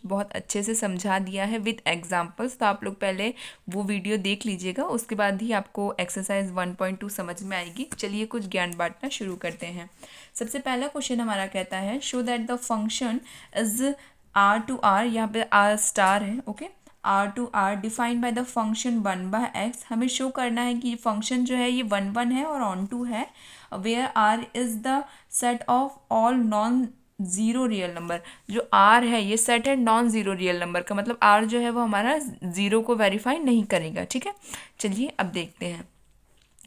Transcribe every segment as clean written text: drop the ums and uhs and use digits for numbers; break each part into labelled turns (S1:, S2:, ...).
S1: बहुत अच्छे से समझा दिया है विद एग्जांपल्स। तो आप लोग पहले वो वीडियो देख लीजिएगा, उसके बाद ही आपको एक्सरसाइज 1.2 समझ में आएगी। चलिए कुछ ज्ञान बांटना शुरू करते हैं। सबसे पहला क्वेश्चन हमारा कहता है show that the function is R to R, यहाँ पे आर स्टार है, okay, R to R defined by the function 1/x। हमें शो करना है कि फंक्शन जो है ये 1 है और ऑन टू है, where R is the set of all non zero real number. जो आर है ये सेट है नॉन ज़ीरो रियल नंबर का, मतलब आर जो है वो हमारा ज़ीरो को वेरीफाई नहीं करेगा, ठीक है। चलिए अब देखते हैं।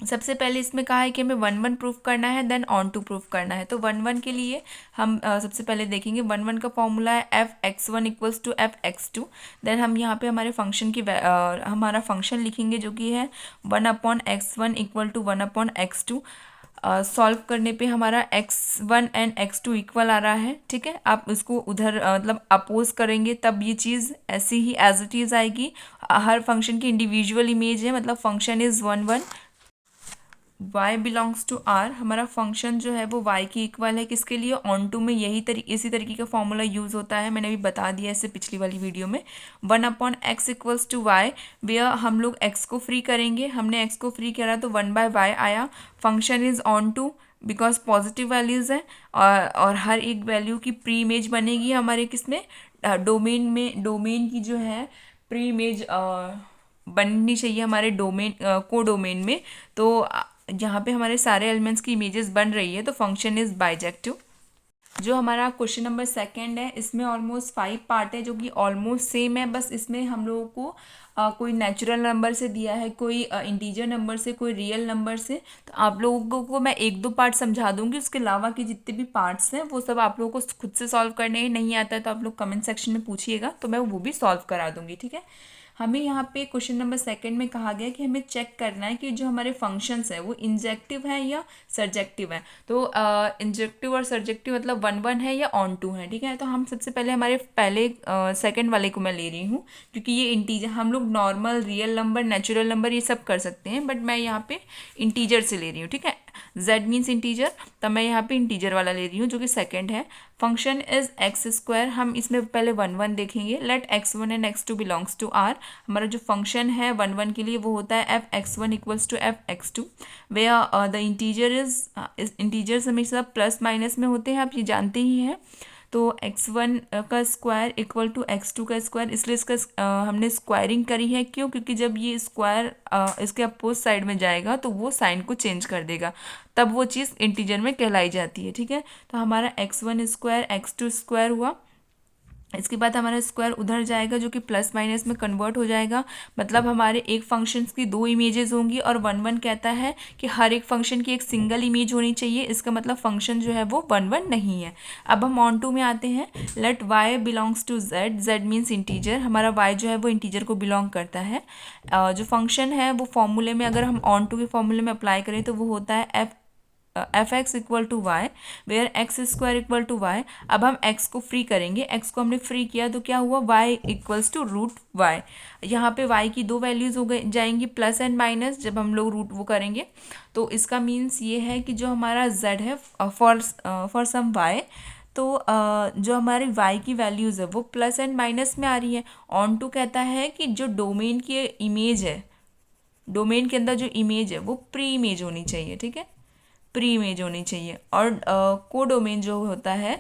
S1: सबसे पहले इसमें कहा है कि हमें 1 प्रूफ करना है, देन ऑन टू प्रूफ करना है। तो 1 के लिए हम सबसे पहले देखेंगे 1 का फॉर्मूला है f(x1) equals to f(x2). Then हम यहाँ पे हमारे फंक्शन की हमारा फंक्शन लिखेंगे जो कि है 1/x1 equal to 1/x2। Solve करने पे हमारा x1 एंड x2 इक्वल आ रहा है, ठीक है। आप इसको उधर मतलब अपोज करेंगे तब ये चीज़ ऐसी ही एज इट इज़ आएगी। हर फंक्शन की इंडिविजुअल इमेज है, मतलब function is 1 y belongs to r। हमारा फंक्शन जो है वो y की इक्वल है, किसके लिए, ऑन टू में इसी तरीके का फॉर्मूला यूज़ होता है, मैंने अभी बता दिया इससे पिछली वाली वीडियो में। 1/x equals to y, where हम लोग x को फ्री करेंगे, हमने x को फ्री करा तो 1/y आया। Function is onto because positive values हैं, और हर एक वैल्यू की प्री इमेज बनेगी हमारे किसमें, डोमेन में। डोमेन की जो है प्री इमेज बननी चाहिए हमारे डोमेन को डोमेन में। तो यहाँ पे हमारे सारे एलिमेंट्स की इमेजेस बन रही है, तो फंक्शन इज बाइजेक्टिव। जो हमारा क्वेश्चन नंबर 2 है, इसमें ऑलमोस्ट 5 पार्ट है जो कि ऑलमोस्ट सेम है, बस इसमें हम लोगों को कोई नेचुरल नंबर से दिया है, कोई इंटीजर नंबर से, कोई रियल नंबर से। तो आप लोगों को मैं 1-2 पार्ट समझा दूंगी, उसके अलावा के जितने भी पार्ट्स हैं वो सब आप लोगों को खुद से सॉल्व करने हैं। नहीं आता है तो आप लोग कमेंट सेक्शन में पूछिएगा, तो मैं वो भी सॉल्व करा दूंगी, ठीक है। हमें यहाँ पे क्वेश्चन नंबर 2 में कहा गया कि हमें चेक करना है कि जो हमारे फंक्शंस है वो इंजेक्टिव है या सर्जेक्टिव है। तो इंजेक्टिव और सर्जेक्टिव मतलब 1 है या ऑन टू है, ठीक है। तो हम सबसे पहले हमारे सेकंड वाले को मैं ले रही हूँ, क्योंकि ये इंटीजर, हम लोग normal real number, natural number ये सब कर सकते हैं, बट मैं यहाँ पे इंटीजर से ले रही हूँ, ठीक है। z मीन्स इंटीजर, तब मैं यहाँ पे इंटीजर वाला ले रही हूँ जो कि सेकंड है। फंक्शन इज x², हम इसमें पहले 1 देखेंगे। Let x1 and x2 belongs to r। हमारा जो फंक्शन है 1 के लिए वो होता है f(x1) equals to f(x2), where the integers हमेशा प्लस माइनस में होते हैं, आप ये जानते ही हैं। तो x1 का स्क्वायर इक्वल टू x2 का स्क्वायर, इसलिए इसका हमने स्क्वायरिंग करी है। क्यों? क्योंकि जब ये स्क्वायर इसके अपोज साइड में जाएगा तो वो साइन को चेंज कर देगा, तब वो चीज़ इंटीजर में कहलाई जाती है, ठीक है। तो हमारा x1 स्क्वायर x2 स्क्वायर हुआ, इसके बाद हमारा स्क्वायर उधर जाएगा जो कि प्लस माइनस में कन्वर्ट हो जाएगा। मतलब हमारे एक फंक्शंस की 2 इमेजेस होंगी, और 1 कहता है कि हर एक फंक्शन की एक सिंगल इमेज होनी चाहिए। इसका मतलब फंक्शन जो है वो 1 नहीं है। अब हम ऑन टू में आते हैं। Let y belongs to z, z means integer, हमारा y जो है वो इंटीजर को बिलोंग करता है। जो फंक्शन है वो फॉर्मूले में अगर हम ऑन टू के फॉर्मूले में अप्लाई करें तो वो होता है f(x) equal to y, where x² equal to y. अब हम x को फ्री करेंगे, x को हमने फ्री किया तो क्या हुआ, y equals to root y. यहाँ पे y की 2 वैल्यूज़ हो गई जाएंगी, प्लस एंड माइनस, जब हम लोग रूट वो करेंगे। तो इसका मीन्स ये है कि जो हमारा z है फॉर सम y, तो जो हमारी y की वैल्यूज़ है वो प्लस एंड माइनस में आ रही है। ऑन टू कहता है कि जो डोमेन की इमेज है, डोमेन के अंदर जो इमेज है वो प्री इमेज होनी चाहिए, ठीक है, प्री इमेज होनी चाहिए। और कोडोमेन जो होता है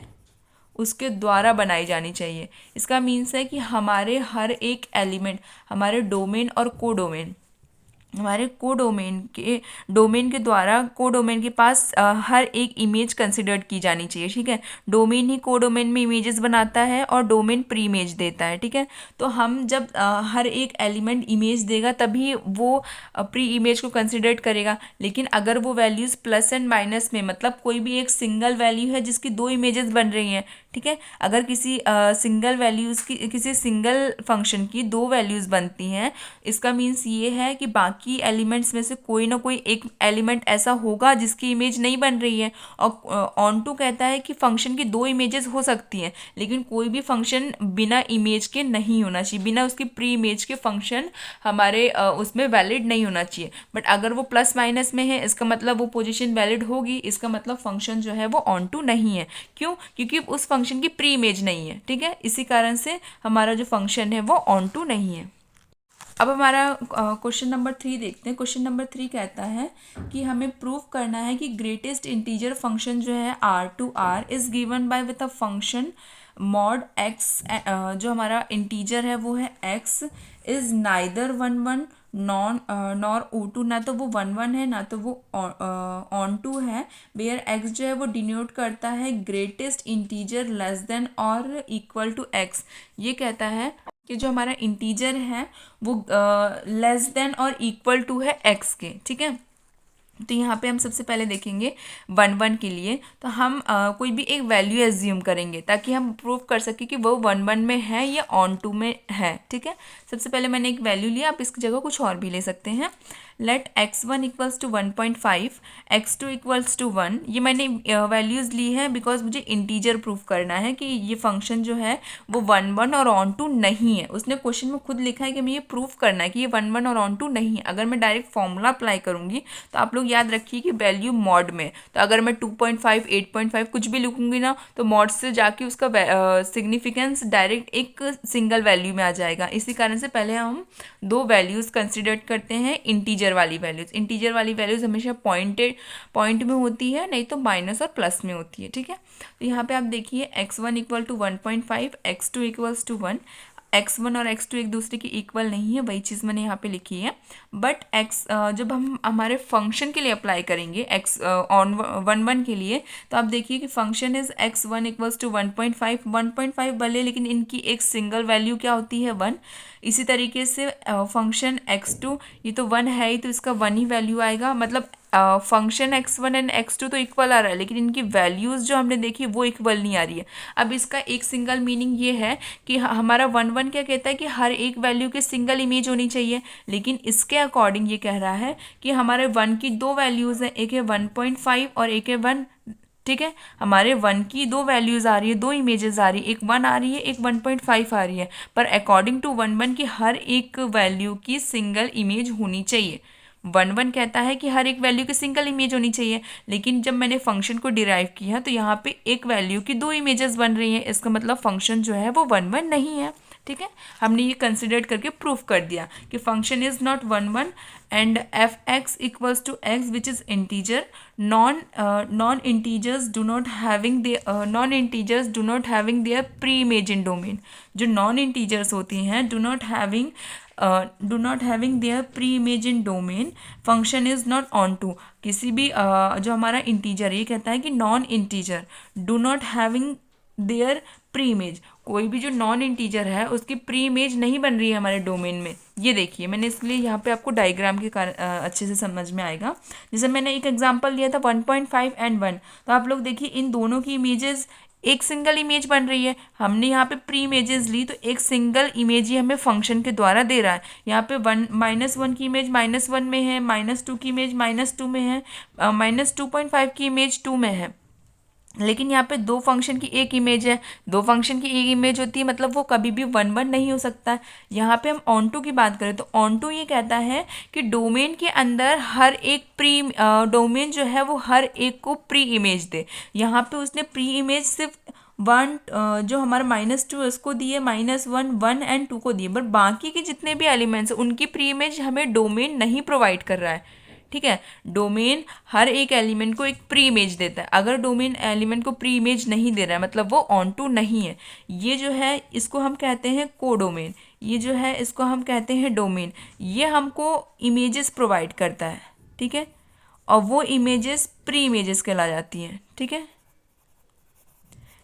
S1: उसके द्वारा बनाई जानी चाहिए। इसका मीन्स है कि हमारे हर एक एलिमेंट, हमारे डोमेन और कोडोमेन, हमारे डोमेन के द्वारा कोडोमेन के पास हर एक इमेज कंसिडर्ड की जानी चाहिए, ठीक है। डोमेन ही कोडोमेन में इमेजेस बनाता है और डोमेन प्री इमेज देता है, ठीक है। तो हम जब हर एक एलिमेंट इमेज देगा तभी वो प्री इमेज को कंसिडर्ड करेगा। लेकिन अगर वो वैल्यूज़ प्लस एंड माइनस में, मतलब कोई भी एक सिंगल वैल्यू है जिसकी 2 इमेजेस बन रही हैं, ठीक है, अगर किसी सिंगल वैल्यूज़ की, किसी सिंगल फंक्शन की 2 वैल्यूज़ बनती हैं, इसका मीन्स ये है कि बाकी एलिमेंट्स में से कोई ना कोई एक एलिमेंट ऐसा होगा जिसकी इमेज नहीं बन रही है। और ऑन टू कहता है कि फंक्शन की 2 इमेजेस हो सकती हैं, लेकिन कोई भी फंक्शन बिना इमेज के नहीं होना चाहिए, बिना उसकी प्री इमेज के फंक्शन हमारे उसमें वैलिड नहीं होना चाहिए। बट अगर वो प्लस माइनस में है, इसका मतलब वो पोजीशन वैलिड होगी, इसका मतलब फंक्शन जो है वो ऑन टू नहीं है। क्यों? क्योंकि उस फंक्शन की प्री इमेज नहीं है, ठीक है। इसी कारण से हमारा जो फंक्शन है वो ऑन टू नहीं है। अब हमारा क्वेश्चन नंबर 3 देखते हैं। क्वेश्चन नंबर 3 कहता है कि हमें प्रूव करना है कि ग्रेटेस्ट इंटीजर फंक्शन जो है R2R is given by with a function mod x, जो हमारा इंटीजर है वो है x, is neither 1 1 nor O2, ना तो वो 1 1 है ना तो वो ऑन टू है, वेयर x जो है वो डिनोट करता है ग्रेटेस्ट इंटीजर लेस देन और इक्वल टू x। ये कहता है कि जो हमारा इंटीजर है वो लेस देन और इक्वल टू है x के, ठीक है। तो यहाँ पे हम सबसे पहले देखेंगे 1 1 के लिए, तो हम कोई भी एक वैल्यू एज्यूम करेंगे ताकि हम प्रूव कर सकें कि वो 1 1 में है या ऑन टू में है, ठीक है। सबसे पहले मैंने एक वैल्यू लिया, आप इसकी जगह कुछ और भी ले सकते हैं। Let x1 equals to 1.5, x2 equals to 1। ये मैंने वैल्यूज़ ली है बिकॉज मुझे इंटीजर प्रूफ करना है कि ये फंक्शन जो है वो 1 1 और ऑन टू नहीं है। उसने क्वेश्चन में खुद लिखा है कि हमें ये प्रूफ करना है कि ये 1 1 और ऑन टू नहीं है। अगर मैं डायरेक्ट फॉर्मूला अप्लाई करूँगी तो आप लोग याद रखिए कि वैल्यू मॉड में, तो अगर मैं 2.5 8.5 कुछ भी लिखूंगी ना तो मॉड से जाके उसका सिग्निफिकेंस डायरेक्ट एक सिंगल वैल्यू में आ जाएगा। इसी कारण से पहले हम दो वैल्यूज़ कंसिडर करते हैं, इंटीजर वाली वैल्यूज़। इंटीजर वाली वैल्यूज़ हमेशा पॉइंट में होती है, नहीं तो माइनस और प्लस में होती है, ठीक है। तो यहाँ पे आप देखिए x1 equal to 1.5, x2 equals to 1। x1 और x2 एक दूसरे की इक्वल नहीं है, वही चीज़ मैंने यहाँ पे लिखी है। बट जब हम हमारे फंक्शन के लिए अप्लाई करेंगे x ऑन 1 1 के लिए, तो आप देखिए कि function is x1 equals to 1.5 1.5 भले, लेकिन इनकी एक सिंगल वैल्यू क्या होती है 1। इसी तरीके से फंक्शन x2, ये तो 1 है ही तो इसका 1 ही वैल्यू आएगा, मतलब फंक्शन x1 एंड x2 तो इक्वल आ रहा है लेकिन इनकी वैल्यूज़ जो हमने देखी वो इक्वल नहीं आ रही है। अब इसका एक सिंगल मीनिंग ये है कि हमारा 1 1 क्या कहता है कि हर एक वैल्यू की सिंगल इमेज होनी चाहिए, लेकिन इसके अकॉर्डिंग ये कह रहा है कि हमारे 1 की दो वैल्यूज़ हैं, एक है 1.5 और एक है 1, ठीक है। हमारे 1 की दो वैल्यूज़ आ रही है, दो इमेजेस आ रही है, एक 1 आ रही है एक 1.5 आ रही है, पर अकॉर्डिंग टू 1 1 की हर एक वैल्यू की सिंगल इमेज होनी चाहिए। 1 1 कहता है कि हर एक वैल्यू की सिंगल इमेज होनी चाहिए, लेकिन जब मैंने फंक्शन को डिराइव किया तो यहाँ पे एक वैल्यू की दो इमेजेस बन रही हैं, इसका मतलब फंक्शन जो है वो 1 1 नहीं है, ठीक है। हमने ये कंसिडर करके प्रूफ कर दिया कि function is not 1 1 and f x equals to x which is integer. Non integers do not having their preimage in domain. जो नॉन इंटीजर्स होती हैं do not having their preimage in domain, function is not onto. किसी भी जो हमारा integer, ये कहता है कि non integer do not having their preimage, कोई भी जो नॉन इंटीजर है उसकी प्री इमेज नहीं बन रही है हमारे डोमेन में। ये देखिए मैंने इसलिए यहाँ पे आपको डायग्राम के कारण अच्छे से समझ में आएगा। जैसे मैंने एक एग्जांपल लिया था 1.5 एंड 1, तो आप लोग देखिए इन दोनों की इमेजेस एक सिंगल इमेज बन रही है। हमने यहाँ पे प्री इमेजेस ली तो एक सिंगल इमेज ही हमें फंक्शन के द्वारा दे रहा है। यहाँ पे -1 की इमेज -1 में है, -2 की इमेज -2 में है, -2.5 की इमेज 2 में है, लेकिन यहाँ पे दो फंक्शन की एक इमेज है। दो फंक्शन की एक इमेज होती है मतलब वो कभी भी 1 1 नहीं हो सकता है। यहाँ पे हम ऑन टू की बात करें तो ऑन टू ये कहता है कि डोमेन के अंदर हर एक डोमेन जो है वो हर एक को प्री इमेज दे। यहाँ पे उसने प्री इमेज सिर्फ 1 जो हमारा -2 उसको दिए, -1 1 एंड 2 को दिए, बट बाकी के जितने भी एलिमेंट्स हैं उनकी प्री इमेज हमें डोमेन नहीं प्रोवाइड कर रहा है, ठीक है। डोमेन हर एक एलिमेंट को एक प्री इमेज देता है। अगर डोमेन एलिमेंट को प्री इमेज नहीं दे रहा है मतलब वो ऑन टू नहीं है। ये जो है इसको हम कहते हैं कोडोमेन, ये जो है इसको हम कहते हैं डोमेन। ये हमको इमेजेस प्रोवाइड करता है, ठीक है, और वो इमेजेस प्री इमेजेस कहला जाती हैं, ठीक है।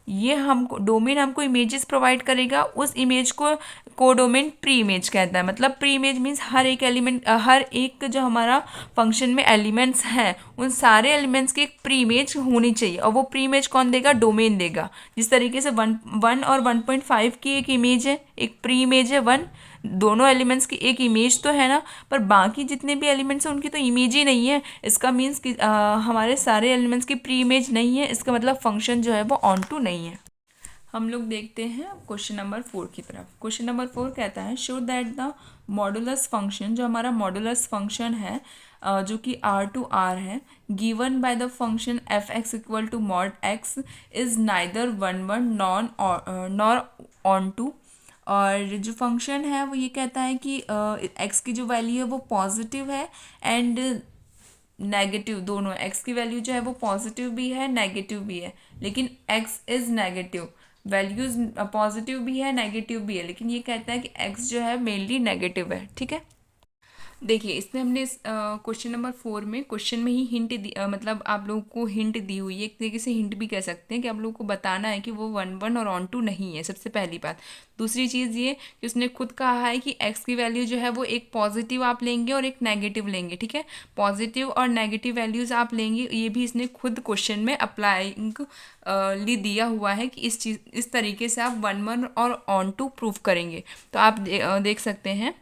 S1: ये हमको डोमेन हमको इमेजेस प्रोवाइड करेगा, उस इमेज को कोडोमेन प्री इमेज कहता है। मतलब प्री इमेज मीन्स हर एक एलिमेंट, हर एक जो हमारा फंक्शन में एलिमेंट्स हैं उन सारे एलिमेंट्स की एक प्री इमेज होनी चाहिए, और वो प्री इमेज कौन देगा? डोमेन देगा। जिस तरीके से 1 और 1.5 की एक इमेज है, एक प्री इमेज है 1, दोनों एलिमेंट्स की एक इमेज तो है ना, पर बाकी जितने भी एलिमेंट्स हैं उनकी तो इमेज ही नहीं है। इसका मीन्स कि हमारे सारे एलिमेंट्स की प्री इमेज नहीं है, इसका मतलब फंक्शन जो है वो ऑन टू नहीं है। हम लोग देखते हैं क्वेश्चन नंबर 4 की तरफ। क्वेश्चन नंबर 4 कहता है show that the modulus function, जो हमारा मॉडुलस फंक्शन है जो कि आर टू आर है, given by the function f x equal to mod x is neither one one nor onto. और जो फंक्शन है वो ये कहता है कि एक्स की जो वैल्यू है वो पॉजिटिव है एंड नेगेटिव, दोनों एक्स की वैल्यू जो है वो पॉजिटिव भी है नेगेटिव भी है, लेकिन x is negative, values positive भी है नेगेटिव भी है, लेकिन ये कहता है कि एक्स जो है मेनली नेगेटिव है। ठीक है, देखिए इसमें हमने क्वेश्चन नंबर 4 में क्वेश्चन में ही हिंट दी, मतलब आप लोगों को हिंट दी हुई है, एक तरीके से हिंट भी कह सकते हैं कि आप लोगों को बताना है कि वो वन वन और ऑन टू नहीं है, सबसे पहली बात। दूसरी चीज़ ये कि उसने खुद कहा है कि एक्स की वैल्यू जो है वो एक पॉजिटिव आप लेंगे और एक नेगेटिव लेंगे। ठीक है, पॉजिटिव और नेगेटिव वैल्यूज़ आप लेंगे, ये भी इसने खुद क्वेश्चन में अप्लाइंग ली दिया हुआ है कि इस तरीके से आप वन वन और ऑन टू प्रूव करेंगे। तो आप देख सकते हैं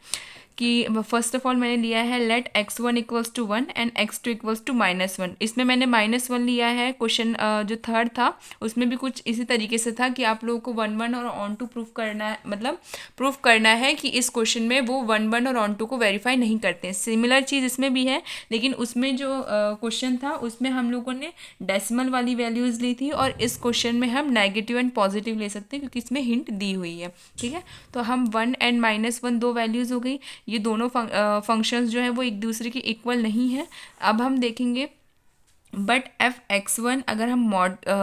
S1: कि फर्स्ट ऑफ ऑल मैंने लिया है let x one equals to one and x two equals to -1। इसमें मैंने -1 लिया है। क्वेश्चन जो थर्ड था उसमें भी कुछ इसी तरीके से था कि आप लोगों को वन वन और ऑन टू प्रूफ करना है, मतलब प्रूफ करना है कि इस क्वेश्चन में वो वन वन और ऑन टू को वेरीफाई नहीं करते हैं। सिमिलर चीज़ इसमें भी है, लेकिन उसमें जो क्वेश्चन था उसमें हम लोगों ने डेसिमल वाली वैल्यूज़ ली थी और इस क्वेश्चन में हम नेगेटिव एंड पॉजिटिव ले सकते हैं क्योंकि इसमें हिंट दी हुई है। ठीक है, तो हम वन एंड -1 दो वैल्यूज़ हो गई, ये दोनों फंक्शंस जो है वो एक दूसरे के इक्वल नहीं है। अब हम देखेंगे बट एफ एक्स वन अगर हम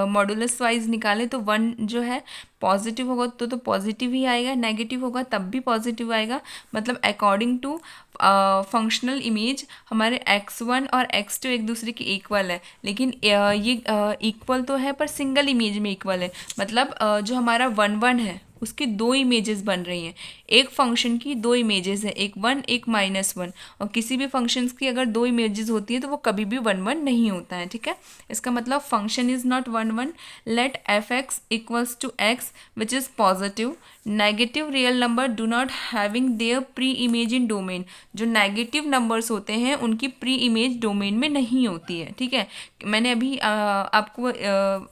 S1: मॉडुलस वाइज निकालें तो वन जो है पॉजिटिव होगा तो पॉजिटिव ही आएगा, नेगेटिव होगा तब भी पॉजिटिव आएगा। मतलब अकॉर्डिंग टू फंक्शनल इमेज हमारे x1 और x2 एक दूसरे के इक्वल है, लेकिन ये इक्वल तो है पर सिंगल इमेज में इक्वल है। मतलब जो हमारा वन वन है उसकी दो इमेजेस बन रही हैं, एक फंक्शन की दो इमेजेस है, एक वन एक -1, और किसी भी फंक्शंस की अगर दो इमेजेस होती है तो वो कभी भी वन वन नहीं होता है। ठीक है, इसका मतलब function is not one one. Let f x equals to x which is positive, negative real number do not having their preimage in domain. जो नेगेटिव नंबर्स होते हैं उनकी प्री इमेज डोमेन में नहीं होती है। ठीक है, मैंने अभी आपको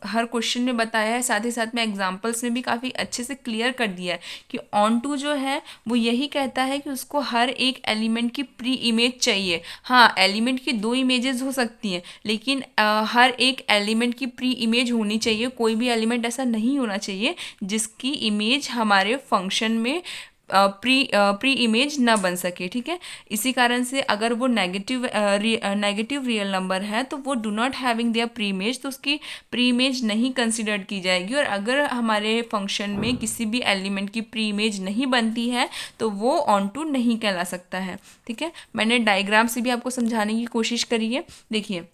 S1: हर क्वेश्चन में बताया है, साथ ही साथ में एग्जांपल्स में भी काफ़ी अच्छे से क्लियर कर दिया है कि ऑन टू जो है वो यही कहता है कि उसको हर एक एलिमेंट की प्री इमेज चाहिए। हाँ, एलिमेंट की दो इमेजेस हो सकती हैं, लेकिन हर एक एलिमेंट की प्री इमेज होनी चाहिए। कोई भी एलिमेंट ऐसा नहीं होना चाहिए जिसकी इमेज हमारे फंक्शन में प्री इमेज ना बन सके। ठीक है, इसी कारण से अगर वो नेगेटिव रियल नंबर है तो वो do not having their pre image, तो उसकी प्री इमेज नहीं कंसिडर की जाएगी। और अगर हमारे फंक्शन में किसी भी एलिमेंट की प्री इमेज नहीं बनती है तो वो ऑन टू नहीं कहला सकता है। ठीक है, मैंने डायग्राम से भी आपको समझाने की कोशिश करी है। देखिए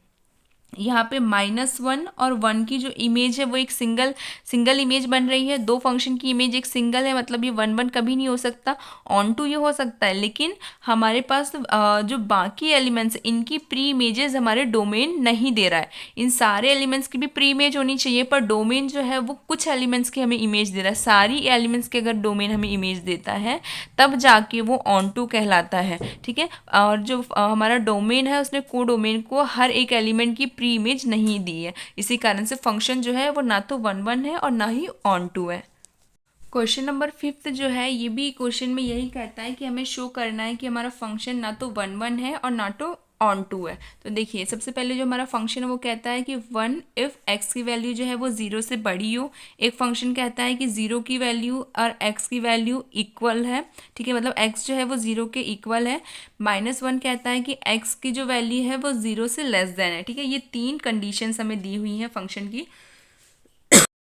S1: यहाँ पे -1 और 1 की जो इमेज है वो एक सिंगल इमेज बन रही है। दो फंक्शन की इमेज एक सिंगल है, मतलब ये वन वन कभी नहीं हो सकता। ऑन टू ये हो सकता है, लेकिन हमारे पास जो बाकी एलिमेंट्स इनकी प्री इमेजेस हमारे डोमेन नहीं दे रहा है। इन सारे एलिमेंट्स की भी प्री इमेज होनी चाहिए, पर डोमेन जो है वो कुछ एलिमेंट्स की हमें इमेज दे रहा है। सारी एलिमेंट्स के अगर डोमेन हमें इमेज देता है तब जाके वो ऑन टू कहलाता है। ठीक है, और जो हमारा डोमेन है उसने को डोमेन को हर एक एलिमेंट की प्री इमेज नहीं दी है, इसी कारण से फंक्शन जो है वो ना तो वन वन है और ना ही ऑन टू है। क्वेश्चन नंबर 5 जो है ये भी क्वेश्चन में यही कहता है कि हमें शो करना है कि हमारा फंक्शन ना तो वन वन है और ना तो ऑन टू है। तो देखिए सबसे पहले जो हमारा फंक्शन है वो कहता है कि वन इफ़ एक्स की वैल्यू जो है वो 0 से बड़ी हो। एक फंक्शन कहता है कि 0 की वैल्यू और एक्स की वैल्यू इक्वल है। ठीक है, मतलब एक्स जो है वो 0 के इक्वल है। -1 कहता है कि एक्स की जो वैल्यू है वो 0 से लेस देन है। ठीक है, ये तीन कंडीशंस हमें दी हुई हैं फंक्शन की।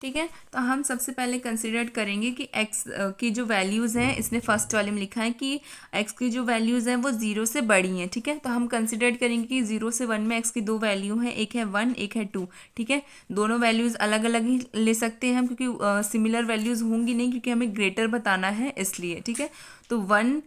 S1: ठीक है, तो हम सबसे पहले कंसिडर करेंगे कि x की जो वैल्यूज़ हैं, इसने फर्स्ट वाले में लिखा है कि x की जो वैल्यूज़ हैं वो 0 से बड़ी हैं। ठीक है, तो हम कंसिडर करेंगे कि 0 से 1 में x की दो वैल्यू हैं, एक है 1 एक है 2। ठीक है, दोनों वैल्यूज़ अलग अलग ही ले सकते हैं हम, क्योंकि सिमिलर वैल्यूज़ होंगी नहीं, क्योंकि हमें ग्रेटर बताना है इसलिए। ठीक है, तो 1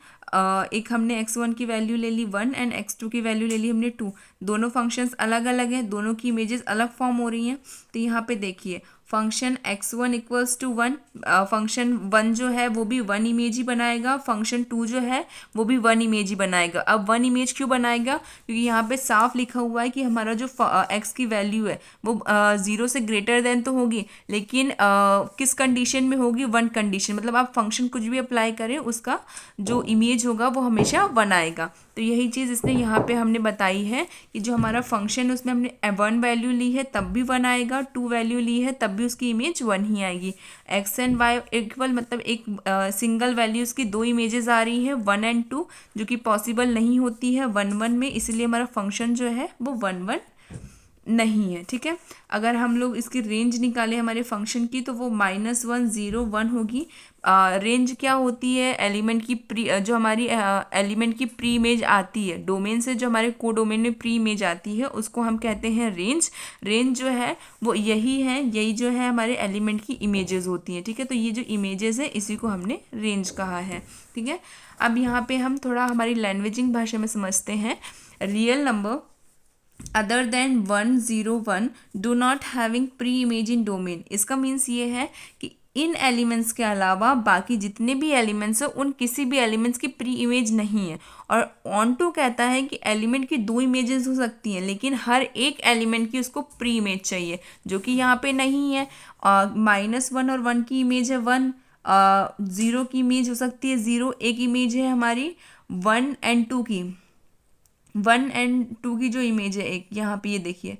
S1: एक हमने x1 की वैल्यू ले ली 1 एंड x2 की वैल्यू ले ली हमने 2। दोनों फंक्शंस अलग अलग हैं, दोनों की इमेजेस अलग फॉर्म हो रही हैं। तो यहाँ पे देखिए function x1 equals to 1, function 1 जो है वो भी 1 इमेज ही बनाएगा, फंक्शन 2 जो है वो भी 1 इमेज ही बनाएगा। अब 1 इमेज क्यों बनाएगा? क्योंकि यहाँ पे साफ लिखा हुआ है कि हमारा जो x की वैल्यू है वो 0 से ग्रेटर देन तो होगी, लेकिन किस कंडीशन में होगी? 1 कंडीशन। मतलब आप फंक्शन कुछ भी अप्लाई करें उसका जो इमेज होगा वो हमेशा 1 आएगा। तो यही चीज़ इसने यहाँ पे हमने बताई है कि जो हमारा फंक्शन उसमें हमने 1 वैल्यू ली है तब भी 1 आएगा, 2 वैल्यू ली है तब भी उसकी इमेज 1 ही आएगी। एक्स एंड वाई इक्वल मतलब एक सिंगल वैल्यूज़ की 2 इमेजेस आ रही हैं 1 एंड 2, जो कि पॉसिबल नहीं होती है 1 1 में, इसलिए हमारा फंक्शन जो है वो 1 1 नहीं है। ठीक है, अगर हम लोग इसकी रेंज निकालें हमारे फंक्शन की तो वो -1 0 1 होगी। रेंज क्या होती है? एलिमेंट की जो हमारी एलिमेंट की प्री इमेज आती है डोमेन से, जो हमारे को डोमेन में प्री इमेज आती है उसको हम कहते हैं रेंज। रेंज जो है वो यही जो है हमारे एलिमेंट की इमेजेस होती हैं। ठीक है, तो ये जो इमेजेस है इसी को हमने रेंज कहा है। ठीक है, अब यहाँ पे हम थोड़ा हमारी लैंग्वेजिंग भाषा में समझते हैं। Real number other than 1 0 1 do not having pre image in domain. इसका मीन्स ये है कि इन एलिमेंट्स के अलावा बाकी जितने भी एलिमेंट्स हैं उन किसी भी एलिमेंट्स की प्री इमेज नहीं है। और ऑन टू कहता है कि एलिमेंट की 2 इमेजेस हो सकती हैं लेकिन हर एक एलिमेंट की उसको प्री इमेज चाहिए, जो कि यहाँ पे नहीं है। -1 और 1 की इमेज है 1, 0 की इमेज हो सकती है 0, एक इमेज है हमारी 1 एंड 2 की। 1 एंड 2 की जो इमेज है एक यहाँ पे ये देखिए,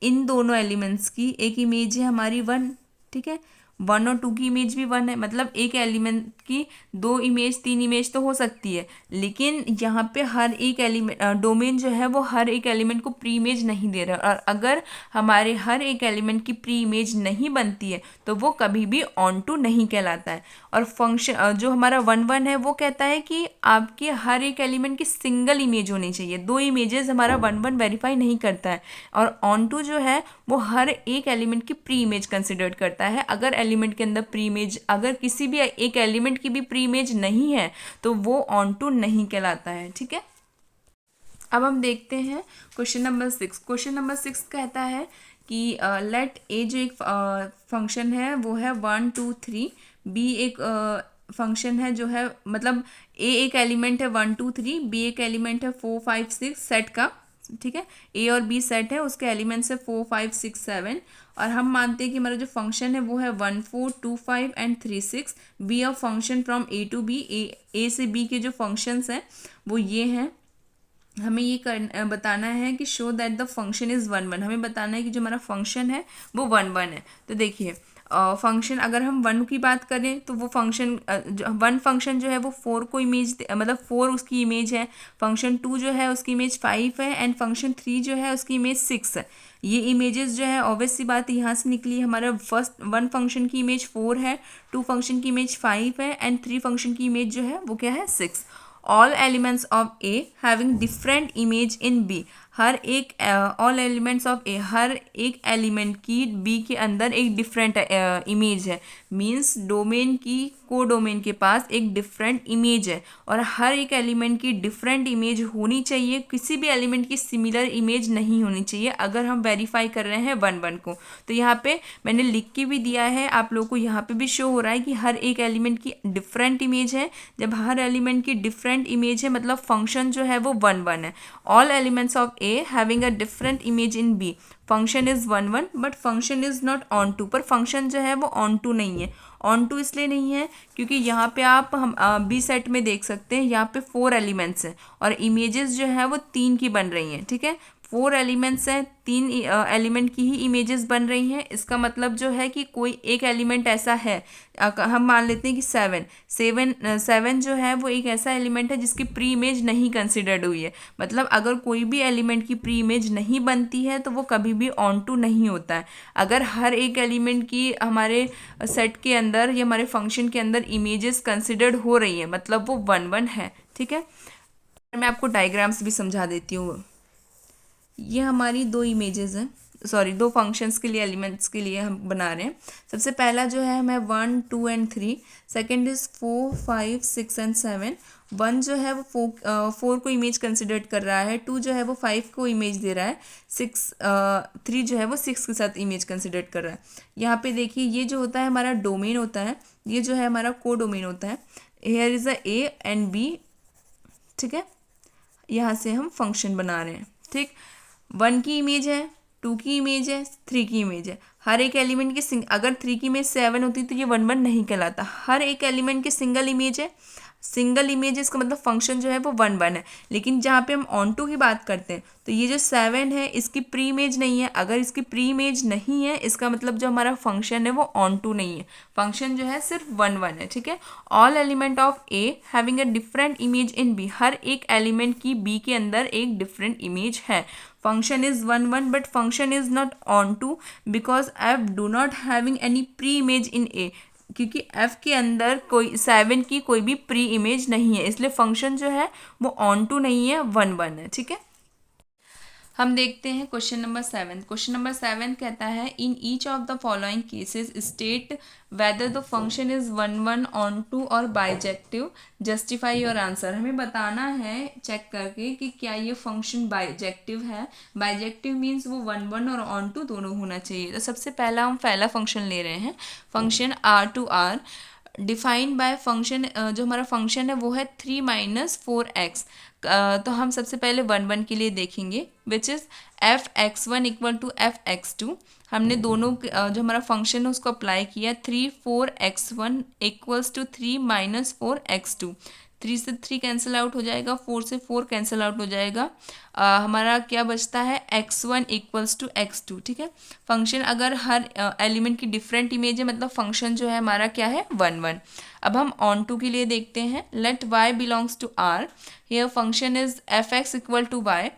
S1: इन दोनों एलिमेंट्स की एक इमेज है हमारी 1। ठीक है, 1 और 2 की इमेज भी 1 है, मतलब एक एलिमेंट की 2 इमेज 3 इमेज तो हो सकती है, लेकिन यहाँ पे हर एक एलिमेंट डोमेन जो है वो हर एक एलिमेंट को प्री इमेज नहीं दे रहा है। और अगर हमारे हर एक एलिमेंट की प्री इमेज नहीं बनती है तो वो कभी भी ऑन टू नहीं कहलाता है। और फंक्शन जो हमारा 1 1 है वो कहता है कि आपके हर एक एलिमेंट की सिंगल इमेज होनी चाहिए, 2 इमेजेस हमारा 1 1 वेरीफाई नहीं करता है। और ऑन टू जो है वो हर एक एलिमेंट की प्री इमेज कंसिडर करता है। अगर एलिमेंट के अंदर प्री इमेज, अगर किसी भी एक एलिमेंट की भी प्री इमेज नहीं है तो वो ऑन टू नहीं कहलाता है। ठीक है, अब हम देखते हैं क्वेश्चन नंबर 6। क्वेश्चन नंबर 6 कहता है कि लेट ए जो एक फंक्शन है वो है 1 2 3, बी एक फंक्शन है जो है मतलब ए एक एलिमेंट है 1 2 3, बी एक एलिमेंट है 4 5 6 सेट का। ठीक है, ए और बी सेट है, उसके एलिमेंट्स है 4 5 6 7। और हम मानते हैं कि हमारा जो फंक्शन है वो है 1 4 2 5 and 3 6। B of function from A to B, A से बी के जो फंक्शंस हैं वो ये हैं। हमें ये बताना है कि show that the function is 1 1। हमें बताना है कि जो हमारा फंक्शन है वो 1 1 है। तो देखिए फंक्शन अगर हम 1 की बात करें तो वो फंक्शन 1 फंक्शन जो है वो 4 को इमेज मतलब 4 उसकी इमेज है, फंक्शन 2 जो है उसकी इमेज 5 है एंड फंक्शन 3 जो है उसकी इमेज 6 है। ये इमेजेस जो है ऑब्वियस सी बात यहाँ से निकली, हमारा फर्स्ट 1 फंक्शन की इमेज 4 है, 2 फंक्शन की इमेज 5 है एंड 3 फंक्शन की इमेज जो है वो क्या है 6। All elements of A having different image in B. हर एक ऑल एलिमेंट्स ऑफ ए, हर एक एलिमेंट की बी के अंदर एक डिफरेंट इमेज है। मीन्स डोमेन की को डोमेन के पास एक डिफरेंट इमेज है और हर एक एलिमेंट की डिफरेंट इमेज होनी चाहिए, किसी भी एलिमेंट की सिमिलर इमेज नहीं होनी चाहिए अगर हम वेरीफाई कर रहे हैं 1 1 को। तो यहाँ पे मैंने लिख के भी दिया है, आप लोगों को यहाँ पे भी शो हो रहा है कि हर एक एलिमेंट की डिफरेंट इमेज है। जब हर एलिमेंट की डिफरेंट इमेज है मतलब फंक्शन जो है वो 1 1 है। All elements of A having a different image in B, function is 1 1 but function is not onto. पर फंक्शन जो है वो ऑन टू नहीं है। ऑन टू इसलिए नहीं है क्योंकि यहाँ पे आप हम बी सेट में देख सकते हैं, यहाँ पे 4 एलिमेंट्स हैं और इमेजेस जो है वो 3 की बन रही हैं। ठीक है, 4 एलिमेंट्स हैं, 3 एलिमेंट की ही इमेजेस बन रही हैं। इसका मतलब जो है कि कोई एक एलिमेंट ऐसा है, हम मान लेते हैं कि 7 जो है वो एक ऐसा एलिमेंट है जिसकी प्री इमेज नहीं कंसिडर्ड हुई है। मतलब अगर कोई भी एलिमेंट की प्री इमेज नहीं बनती है तो वो कभी भी ऑन टू नहीं होता है। अगर हर एक एलिमेंट की हमारे सेट के अंदर या हमारे फंक्शन के अंदर इमेजेस कंसिडर्ड हो रही है मतलब वो 1 1 है। ठीक है, मैं आपको डायग्राम्स भी समझा देती हूँ। ये हमारी 2 इमेजेस हैं, सॉरी 2 फंक्शंस के लिए, एलिमेंट्स के लिए हम बना रहे हैं। सबसे पहला जो है हमें 1 2 एंड 3, सेकंड इज़ 4 5 6 एंड 7। 1 जो है वो 4 को इमेज कंसिडर कर रहा है, 2 जो है वो 5 को इमेज दे रहा है, 3 जो है वो 6 के साथ इमेज कंसिडर कर रहा है। यहाँ पे देखिए ये जो होता है हमारा डोमेन होता है, ये जो है हमारा को डोमेन होता है। Here is a A and B, ठीक है। यहाँ से हम फंक्शन बना रहे हैं, ठीक। 1 की इमेज है, 2 की इमेज है, 3 की इमेज है। हर एक एलिमेंट की अगर 3 की इमेज 7 होती तो ये 1 1 नहीं कहलाता। हर एक एलिमेंट की सिंगल इमेज है, सिंगल इमेज है, इसका मतलब फंक्शन जो है वो 1 1 है। लेकिन जहाँ पे हम ऑन टू की बात करते हैं तो ये जो 7 है इसकी प्री इमेज नहीं है। अगर इसकी प्री इमेज नहीं है इसका मतलब जो हमारा फंक्शन है वो ऑन टू नहीं है, फंक्शन जो है सिर्फ 1 1 है, ठीक है। All element of A having a different image in B, हर एक एलिमेंट की बी के अंदर एक डिफरेंट इमेज है। function is 1 1 but function is not onto because f do not having any pre image in a, क्योंकि f के अंदर कोई 7 की कोई भी प्री इमेज नहीं है, इसलिए फंक्शन जो है वो ऑन टू नहीं है, 1 1 है, ठीक है। हम देखते हैं क्वेश्चन नंबर 7। क्वेश्चन नंबर 7 कहता है in each of the following cases state whether the function is 1 1 onto और बाइजेक्टिव, जस्टिफाई योर आंसर। हमें बताना है चेक करके कि क्या ये फंक्शन बाइजेक्टिव है। बाइजेक्टिव मीन्स वो 1 1 और ऑन टू दोनों होना चाहिए। तो सबसे पहला हम पहला फंक्शन ले रहे हैं, function R to R defined by function, जो हमारा फंक्शन है वो है 3 - 4x। तो हम सबसे पहले 1 1 के लिए देखेंगे which is f(x1) equal to f(x2). हमने दोनों जो हमारा फंक्शन है उसको अप्लाई किया। 3 4x1 इक्वल्स टू 3 - 4x2। 3 से 3 कैंसिल आउट हो जाएगा, 4 से 4 कैंसिल आउट हो जाएगा। हमारा क्या बचता है x1 इक्वल्स टू x2, ठीक है। फंक्शन अगर हर एलिमेंट की डिफरेंट इमेज है मतलब फंक्शन जो है हमारा क्या है 1 1। अब हम ऑन टू के लिए देखते हैं। Let y belongs to r, here function is f(x) equal to y।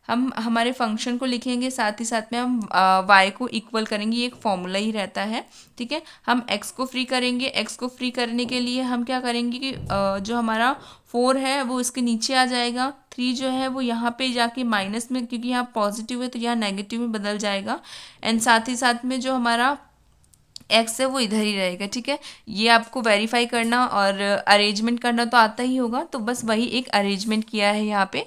S1: हम हमारे फंक्शन को लिखेंगे, साथ ही साथ में हम y को इक्वल करेंगे, ये एक फॉर्मूला ही रहता है, ठीक है। हम x को फ्री करेंगे, x को फ्री करने के लिए हम क्या करेंगे कि जो हमारा 4 है वो इसके नीचे आ जाएगा, 3 जो है वो यहाँ पे जाके माइनस में, क्योंकि यहाँ पॉजिटिव है तो यहाँ नेगेटिव में बदल जाएगा। एंड साथ ही साथ में जो हमारा एक्स है वो इधर ही रहेगा, ठीक है। ये आपको वेरीफाई करना और अरेंजमेंट करना तो आता ही होगा, तो बस वही एक अरेंजमेंट किया है यहाँ पे।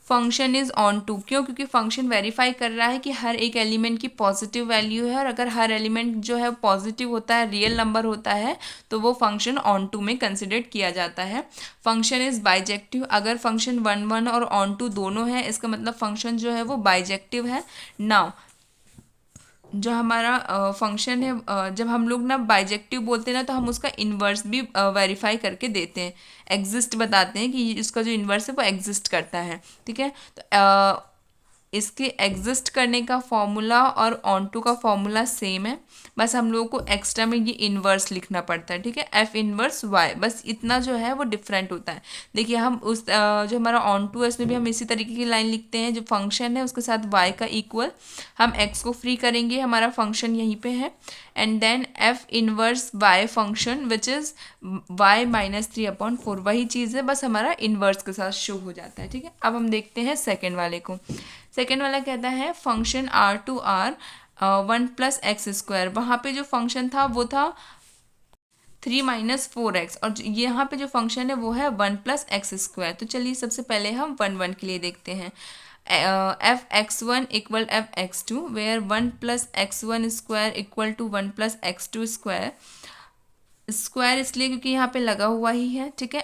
S1: फंक्शन इज़ ऑन टू, क्यों? क्योंकि फंक्शन वेरीफाई कर रहा है कि हर एक एलिमेंट की पॉजिटिव वैल्यू है, और अगर हर एलिमेंट जो है पॉजिटिव होता है, रियल नंबर होता है, तो वो फंक्शन ऑन टू में कंसिडर किया जाता है। फंक्शन इज़ बाइजेक्टिव, अगर फंक्शन 1 1 और ऑन टू दोनों है इसका मतलब फंक्शन जो है वो बाइजेक्टिव है। नाउ जो हमारा फंक्शन है, जब हम लोग ना बाइजेक्टिव बोलते हैं ना तो हम उसका इन्वर्स भी वेरीफाई करके देते हैं, एग्जिस्ट बताते हैं कि इसका जो इन्वर्स है वो एग्जिस्ट करता है, ठीक है। तो इसके एग्जिस्ट करने का फॉर्मूला और ऑन टू का फॉर्मूला सेम है, बस हम लोगों को एक्स्ट्रा में ये इन्वर्स लिखना पड़ता है, ठीक है। एफ इन्वर्स वाई, बस इतना जो है वो डिफरेंट होता है। देखिए हम उस जो हमारा ऑन टू है उसमें भी हम इसी तरीके की लाइन लिखते हैं, जो फंक्शन है उसके साथ वाई का इक्वल, हम एक्स को फ्री करेंगे, हमारा फंक्शन यहीं पे है, and then f inverse y function which is y -3/4, वही चीज़ है, बस हमारा इन्वर्स के साथ शो हो जाता है, ठीक है। अब हम देखते हैं सेकेंड वाले को। सेकेंड वाला कहता है function R to are 1 + x²। वहाँ पे जो फंक्शन था वो था 3 - 4x, और यहाँ पे जो फंक्शन है वो है 1 + x²। तो चलिए सबसे पहले हम 1 1 के लिए देखते हैं। f(x1) equal f(x2), where 1 + x1² equal to 1 + x2²। Square इसलिए क्योंकि यहाँ पे लगा हुआ ही है, ठीक है।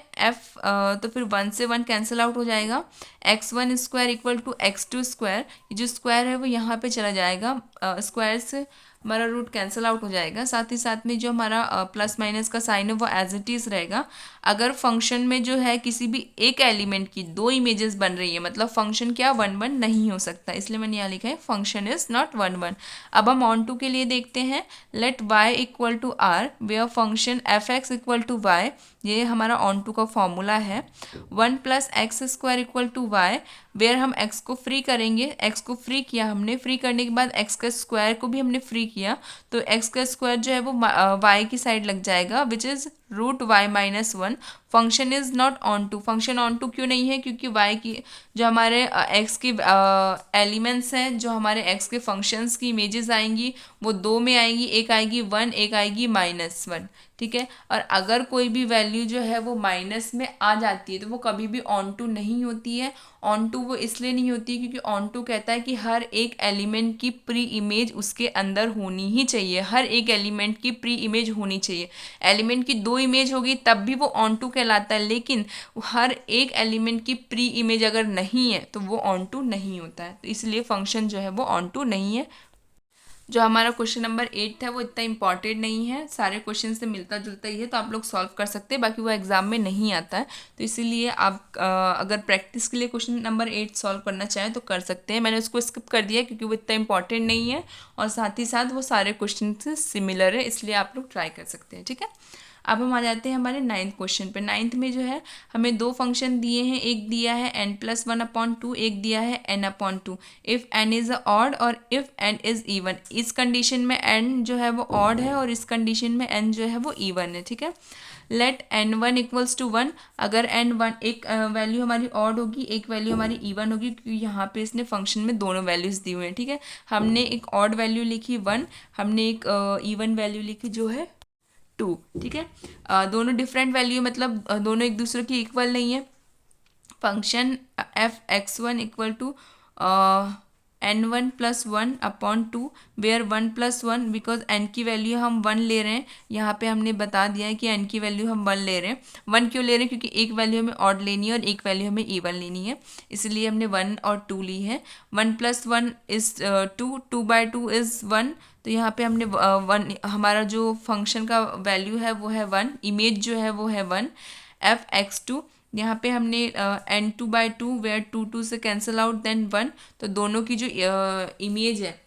S1: तो फिर 1 से 1 कैंसिल आउट हो जाएगा। x1² इक्वल टू x2², ये जो स्क्वायर है वो यहाँ पे चला जाएगा, स्क्वायर से हमारा रूट कैंसिल आउट हो जाएगा। साथ ही साथ में जो हमारा प्लस माइनस का साइन है वो एज इट इज़ रहेगा। अगर फंक्शन में जो है किसी भी एक एलिमेंट की 2 इमेजेस बन रही है मतलब फंक्शन क्या 1 1 नहीं हो सकता, इसलिए मैंने यहाँ लिखा है फंक्शन इज नॉट 1 1। अब हम ऑन टू के लिए देखते हैं। Let y equal to R, where function f(x) equal to y, ये हमारा ऑन टू का फॉर्मूला है। 1 + x² equal to y, where हम x को फ्री करेंगे, x को फ्री किया हमने, फ्री करने के बाद x का स्क्वायर को भी हमने फ्री किया, तो x का स्क्वायर जो है वो y की साइड लग जाएगा, which is root y minus one. Function is not onto, function onto क्यों नहीं है, क्योंकि वाई की जो हमारे एक्स के एलिमेंट्स हैं, जो हमारे एक्स के फंक्शंस की इमेजेस आएंगी वो दो में आएंगी, एक आएगी वन, एक आएगी माइनस वन, ठीक है। और अगर कोई भी वैल्यू जो है वो माइनस में आ जाती है तो वो कभी भी ऑन टू नहीं होती है। ऑन टू वो इसलिए नहीं होती क्योंकि ऑन टू कहता है कि हर एक एलिमेंट की प्री इमेज उसके अंदर होनी ही चाहिए, हर एक एलिमेंट की प्री इमेज होनी चाहिए। एलिमेंट की दो इमेज होगी तब भी वो ऑन टू कहलाता है, लेकिन हर एक एलिमेंट की प्री इमेज अगर नहीं है तो वो ऑन टू नहीं होता है। तो इसलिए फंक्शन जो है वो ऑन टू नहीं है। जो हमारा क्वेश्चन नंबर 8 है वो इतना इंपॉर्टेंट नहीं है, सारे क्वेश्चन से मिलता जुलता ही है, तो आप लोग सॉल्व कर सकते हैं, बाकी वो एग्जाम में नहीं आता है। तो इसीलिए आप अगर प्रैक्टिस के लिए क्वेश्चन नंबर 8 सॉल्व करना चाहें तो कर सकते हैं। मैंने उसको स्किप कर दिया क्योंकि वो इतना इंपॉर्टेंट नहीं है और साथ ही साथ वो सारे क्वेश्चन से सिमिलर है, इसलिए आप लोग ट्राई कर सकते हैं, ठीक है। अब हम आ जाते हैं हमारे 9th क्वेश्चन पे। 9th में जो है हमें दो फंक्शन दिए हैं, एक दिया है n+1/2, एक दिया है n/2। If n is odd और इफ़ n इज़ इवन। इस कंडीशन में n जो है वो ऑड है और इस कंडीशन में n जो है वो इवन है, ठीक है। Let n1 equals to 1। अगर n1 एक वैल्यू हमारी ऑड होगी, एक वैल्यू हमारी इवन होगी, क्योंकि यहाँ पे इसने फंक्शन में दोनों वैल्यूज़ दी हुई हैं, ठीक है। हमने एक ऑड वैल्यू लिखी 1, हमने एक इवन वैल्यू लिखी जो है 2, ठीक है। दोनों डिफरेंट वैल्यू मतलब दोनों एक दूसरे की इक्वल नहीं है। Function f(x1) equal to n1+1/2, where 1+1 because n की वैल्यू हम 1 ले रहे हैं। यहाँ पे हमने बता दिया है कि n की वैल्यू हम 1 ले रहे हैं। 1 क्यों ले रहे हैं, क्योंकि एक वैल्यू हमें ऑड लेनी है और एक वैल्यू हमें इवन लेनी है, इसलिए हमने 1 और 2 ली है। 1+1 इज़ 2, 2/2 इज़ 1। तो यहाँ पे हमने 1, हमारा जो फंक्शन का वैल्यू है वो है 1, इमेज जो है वो है 1। f(x2) यहाँ पे हमने n2/2 वेयर 2 2 से कैंसिल आउट देन 1। तो दोनों की जो इमेज है,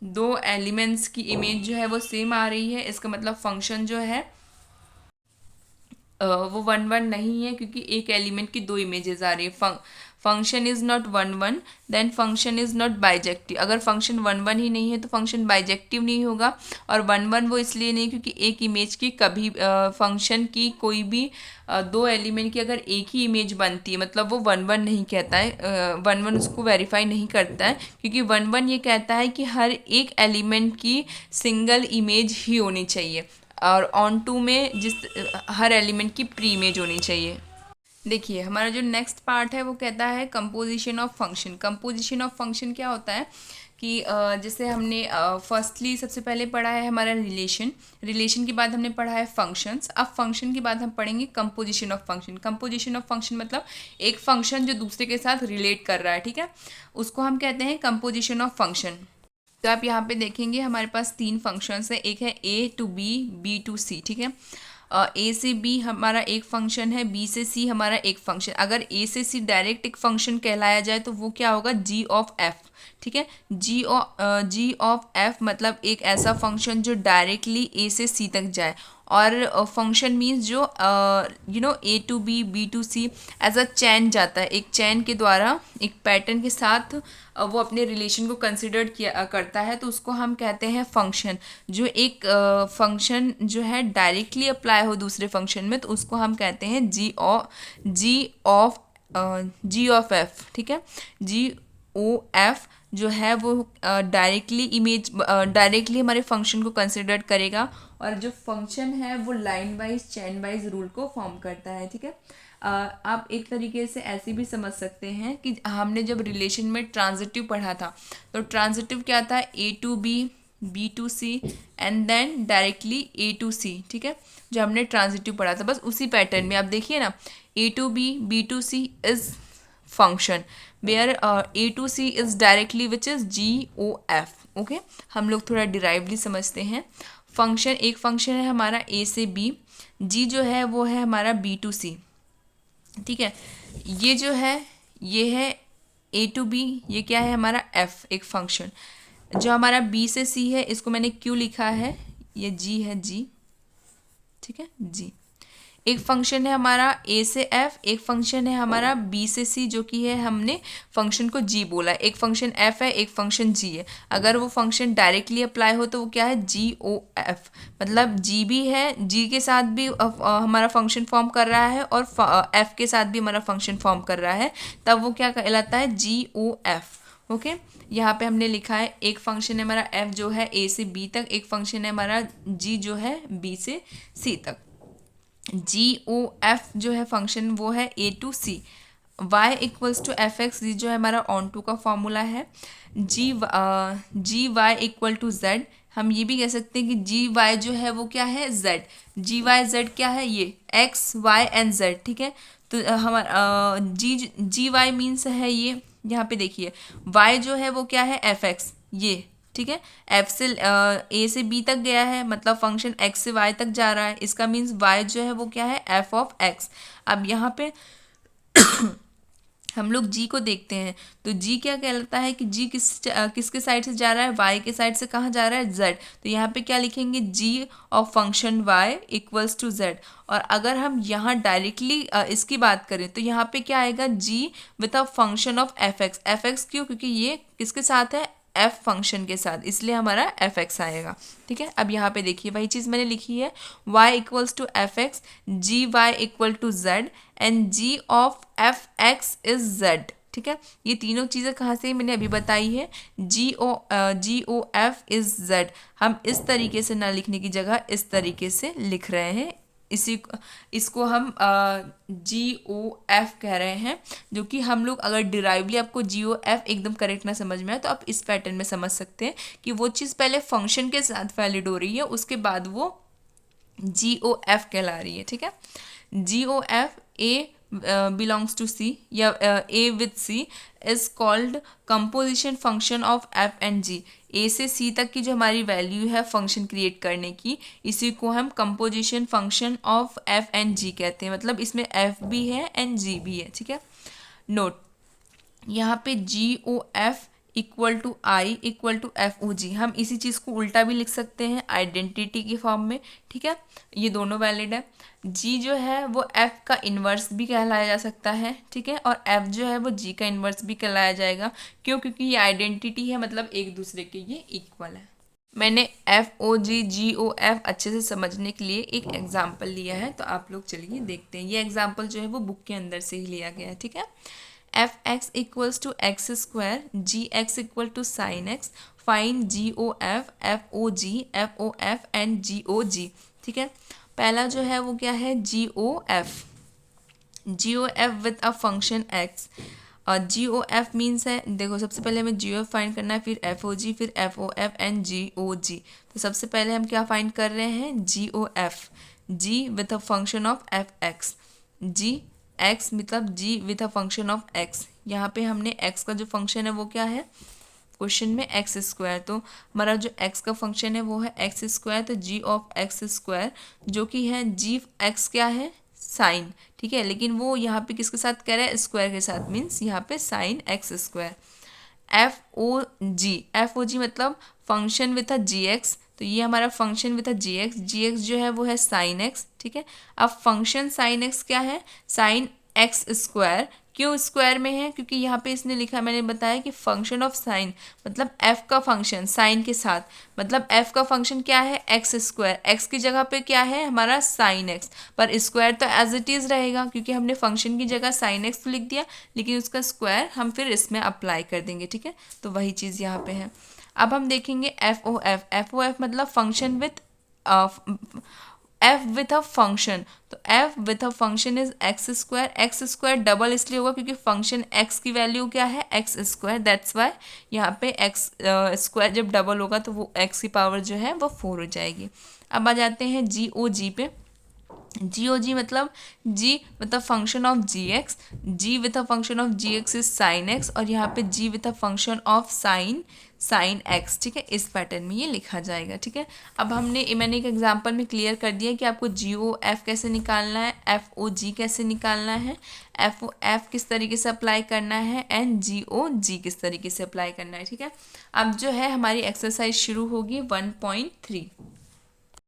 S1: दो एलिमेंट्स की इमेज जो है वो सेम आ रही है, इसका मतलब फंक्शन जो है वो 1 1 नहीं है, क्योंकि एक एलिमेंट की दो इमेजेस आ रही है। Function is not 1 1, then function is not bijective. अगर फंक्शन 1 1 ही नहीं है तो फंक्शन बाइजेक्टिव नहीं होगा। और 1 1 वो इसलिए नहीं क्योंकि एक इमेज की कभी फंक्शन की कोई भी दो एलिमेंट की अगर एक ही इमेज बनती है मतलब वो 1 1 नहीं कहता है, 1 1 उसको वेरीफाई नहीं करता है, क्योंकि 1 1 ये कहता है कि हर एक एलिमेंट की सिंगल इमेज ही होनी चाहिए और ऑन टू में हर एलिमेंट की प्री इमेज होनी चाहिए। देखिए हमारा जो नेक्स्ट पार्ट है वो कहता है composition of function. Composition of function क्या होता है कि जैसे हमने फर्स्टली सबसे पहले पढ़ा है हमारा रिलेशन, रिलेशन के बाद हमने पढ़ा है फंक्शंस। अब फंक्शन के बाद हम पढ़ेंगे composition of function. Composition of function मतलब एक फंक्शन जो दूसरे के साथ रिलेट कर रहा है, ठीक है, उसको हम कहते हैं कंपोजिशन ऑफ फंक्शन। तो आप यहाँ पे देखेंगे हमारे पास तीन फंक्शंस है, एक है a to b, b to c, ठीक है। a से b हमारा एक फंक्शन है, b से c हमारा एक फंक्शन। अगर a से c डायरेक्ट एक फंक्शन कहलाया जाए तो वो क्या होगा, g ऑफ f, ठीक है। g ऑफ f मतलब एक ऐसा फंक्शन जो डायरेक्टली a से c तक जाए। और फंक्शन मीन्स जो a to b, b to c as a chain जाता है, एक चैन के द्वारा एक पैटर्न के साथ वो अपने रिलेशन को कंसिडर किया करता है, तो उसको हम कहते हैं फंक्शन। जो एक फंक्शन जो है डायरेक्टली अप्लाई हो दूसरे फंक्शन में तो उसको हम कहते हैं जी ऑफ एफ, ठीक है। GOF जो है वो डायरेक्टली हमारे फंक्शन को कंसिडर करेगा और जो फंक्शन है वो लाइन वाइज चैन वाइज रूल को फॉर्म करता है, ठीक है। आप एक तरीके से ऐसे भी समझ सकते हैं कि हमने जब रिलेशन में ट्रांजिटिव पढ़ा था तो ट्रांजिटिव क्या था, a to b, b to c and then directly a to c, ठीक है। जो हमने ट्रांजिटिव पढ़ा था बस उसी पैटर्न में आप देखिए ना, a to b, b to c is function where a to c is directly which is GOF, okay. हम लोग थोड़ा डिराइवली समझते हैं। फंक्शन एक फंक्शन है हमारा a से b, g जो है वो है हमारा b to c, ठीक है। ये जो है ये है a to b, ये क्या है हमारा f एक फंक्शन। जो हमारा b से c है इसको मैंने q लिखा है, ये g है g, ठीक है, g। एक फंक्शन है हमारा ए से एफ, एक फंक्शन है हमारा बी से सी, जो कि है हमने फंक्शन को जी बोला, एक फंक्शन एफ है, एक फंक्शन जी है। अगर वो फंक्शन डायरेक्टली अप्लाई हो तो वो क्या है, जी ओ एफ, मतलब जी भी है, जी के साथ भी हमारा फंक्शन फॉर्म कर रहा है और एफ के साथ भी हमारा फंक्शन फॉर्म कर रहा है, तब वो क्या कहलाता है, जी ओ एफ। ओके, यहाँ पे हमने लिखा है एक फंक्शन है हमारा एफ जो है ए से बी तक, एक फंक्शन है हमारा जी जो है बी से सी तक। जी ओ एफ जो है फंक्शन वो है A to C, y equals to F x, G जो है हमारा ऑन टू का फॉर्मूला है, G Y equal to Z. हम ये भी कह सकते हैं कि जी वाई जो है वो क्या है, जेड, जी वाई जेड क्या है, ये एक्स वाई एंड जेड, ठीक है। तो हमारा जी वाई मीन्स है ये, यहाँ पे देखिए y जो है वो क्या है, एफ एक्स, ये ठीक है, एफ से ए से बी तक गया है, मतलब फंक्शन एक्स से वाई तक जा रहा है, इसका मीन्स वाई जो है वो क्या है, एफ ऑफ एक्स। अब यहाँ पे हम लोग जी को देखते हैं, तो जी क्या कहलाता है कि जी किसके साइड से जा रहा है, वाई के साइड से कहाँ जा रहा है, जेड। तो यहाँ पे क्या लिखेंगे, G of function Y equals to Z. और अगर हम यहाँ डायरेक्टली इसकी बात करें तो यहाँ पे क्या आएगा, G with a function of F X. F X क्यों, क्योंकि ये किसके साथ है, एफ फंक्शन के साथ, इसलिए हमारा एफ एक्स आएगा। ठीक है, अब यहाँ पे देखिए वही चीज़ मैंने लिखी है, y equals to F x, g Y equal to z and g of F x is z. ठीक है, ये तीनों चीज़ें कहाँ से मैंने अभी बताई है, G O F is Z. हम इस तरीके से ना लिखने की जगह इस तरीके से लिख रहे हैं, इसको हम जी ओ एफ कह रहे हैं, जो कि हम लोग अगर डिराइवली आपको जी ओ एफ एकदम करेक्ट ना समझ में आए तो आप इस पैटर्न में समझ सकते हैं कि वो चीज़ पहले फंक्शन के साथ वैलिड हो रही है, उसके बाद वो जी ओ एफ कहला रही है। ठीक है, G O F A belongs to C या A with C is called composition function of F and G. A से सी तक की जो हमारी वैल्यू है फंक्शन क्रिएट करने की, इसी को हम composition function of F and G कहते हैं, मतलब इसमें एफ भी है एंड जी भी है। ठीक है, नोट यहाँ पे G O F equal to I equal to F O G, हम इसी चीज़ को उल्टा भी लिख सकते हैं आइडेंटिटी के फॉर्म में। ठीक है, ये दोनों वैलिड है। जी जो है वो एफ का इन्वर्स भी कहलाया जा सकता है, ठीक है, और एफ जो है वो जी का इन्वर्स भी कहलाया जाएगा। क्यों, क्योंकि ये आइडेंटिटी है, मतलब एक दूसरे के ये इक्वल है। मैंने एफ ओ जी ओ एफ अच्छे से समझने के लिए एक एग्जाम्पल लिया है, तो आप लोग चलिए देखते हैं। ये एग्जाम्पल जो है वो बुक के अंदर से ही लिया गया है। ठीक है, F x equals to X square, G X equal to sine X, fine G O F O F and G O G. ठीक है, पहला जो है वो क्या है, G O F with a function X. और जी ओ एफ मीन्स है, देखो सबसे पहले हमें जी ओ एफ फाइंड करना है, फिर एफ ओ जी, फिर F O F and G O G. तो सबसे पहले हम क्या फाइंड कर रहे हैं, G O F, G with a function of F x, G X मतलब G with a function of X. यहाँ पे हमने एक्स का जो फंक्शन है वो क्या है, क्वेश्चन में एक्स स्क्वायर, तो हमारा जो एक्स का फंक्शन है वो है एक्स स्क्वायर, तो जी ऑफ एक्स स्क्वायर जो कि है जी एक्स क्या है, साइन। ठीक है, लेकिन वो यहाँ पे किसके साथ कह रहा है, स्क्वायर के साथ, मीन्स यहाँ पे sine X square. F O G मतलब function with a G X, तो ये हमारा function with a G X जो है वो है साइन एक्स। ठीक है, अब फंक्शन साइन एक्स क्या है, साइन एक्स स्क्वायर। क्यों स्क्वायर में है, क्योंकि यहाँ पे इसने लिखा, मैंने बताया कि फंक्शन ऑफ साइन मतलब एफ का फंक्शन साइन के साथ, मतलब एफ का फंक्शन क्या है, एक्स स्क्वायर, एक्स की जगह पे क्या है हमारा साइन एक्स, पर स्क्वायर तो एज इट इज़ रहेगा क्योंकि हमने फंक्शन की जगह साइन एक्स तो लिख दिया, लेकिन उसका स्क्वायर हम फिर इसमें अप्लाई कर देंगे। ठीक है, तो वही चीज़ यहाँ पे है। अब हम देखेंगे एफ ओ एफ मतलब function with F with a function, तो F with a function is X square double इसलिए होगा क्योंकि फंक्शन एक्स की वैल्यू क्या है, एक्स स्क्वायर, दैट्स वाई यहाँ पे एक्स स्क्वायर जब डबल होगा तो वो एक्स की पावर जो है वो 4 हो जाएगी। अब आ जाते हैं जी ओ जी पे, जी ओ जी मतलब function of G X, G with a function of G X is sine X, और यहाँ पे G with a function of sine X. ठीक है, इस पैटर्न में ये लिखा जाएगा। ठीक है, अब मैंने एक एग्जांपल में क्लियर कर दिया कि आपको जी ओ एफ कैसे निकालना है, एफ ओ जी कैसे निकालना है, एफ ओ एफ किस तरीके से अप्लाई करना है एंड जी ओ जी किस तरीके से अप्लाई करना है। ठीक है, अब जो है हमारी एक्सरसाइज शुरू होगी 1.3।